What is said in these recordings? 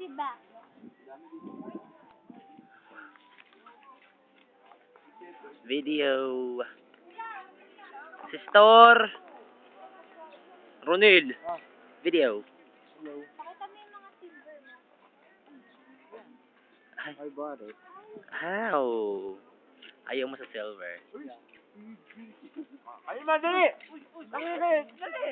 sexy back. Video. Sister. Ronil. Video. Pakita mo yung mga silver mo. I bought it. How? Ayaw mo sa silver. Ay, madali! Dali! Dali!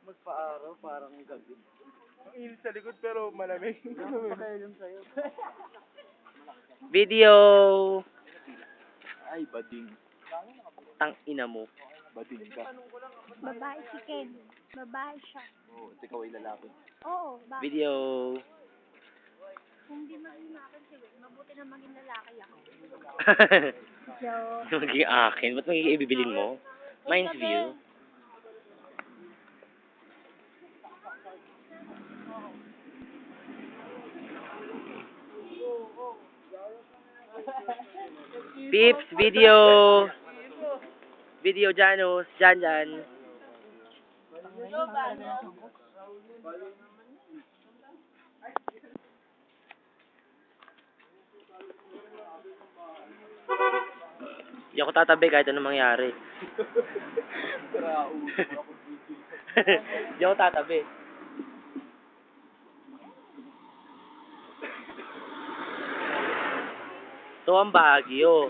Magpa-araw, parang gabi. Ang init sa likod pero malamig. Pakailan sa'yo. Video. Ay, bading. Tang ina mo. Bading ka. Babae si Ken. Babae siya. Oo, ikaw ay lalaki. Oo, bakit? Video. Kung di maging akin si Will, mabuti na maging lalaki ako. So, Magiging akin. Ba't magiging ibibilin mo? Mine's view. Pips, video. Video, Janus. Jan. Hindi ako tatabi kahit anong mangyari. Hindi ako tatabi. Ito ang Baguio.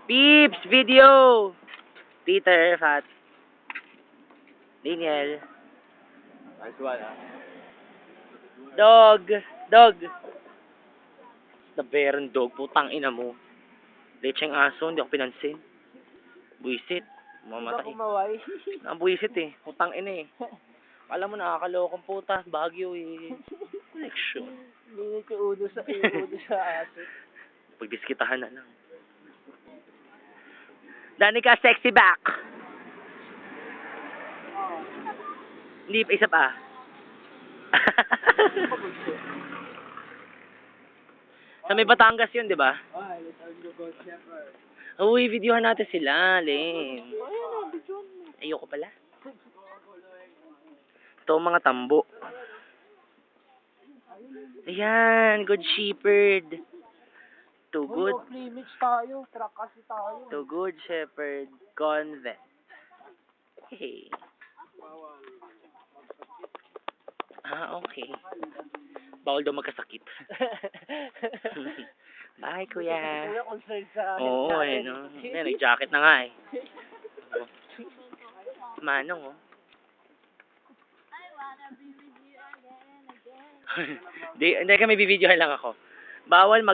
Peeps! Video! Peter, Fat. Daniel. Nice one, ah. Dog! Dog! The Baron dog. Putang ina mo. Lecheng aso, hindi ako pinansin. Buisit. Mamatay. Kumaway. Ang buisit eh. Putang ina eh. Alam mo, nakakalokong puta. Baguio eh. Connection. Hindi ko udo sa aso. Pagdiskitahan na lang. Danica, sexy back. Hindi pa, isa pa. Sa may Batangas yun, di ba? Ay, let's go, shepherd. Uy, videohan natin sila, Len. Ayoko pala. Ito mga tambo. Ayan, good shepherd. Too good. Pre-mix tayo, truck kasi tayo. Too good shepherd. Convent. Hey. Ah, okay. Bawal daw magkasakit. Bye, kuya. Kuya, concerned sa Oo, eh, no. Ayan, nag-jacket na nga eh. Manong, oh. I wanna be with you again. Hindi kami bibidyohan lang ako. Bawal mag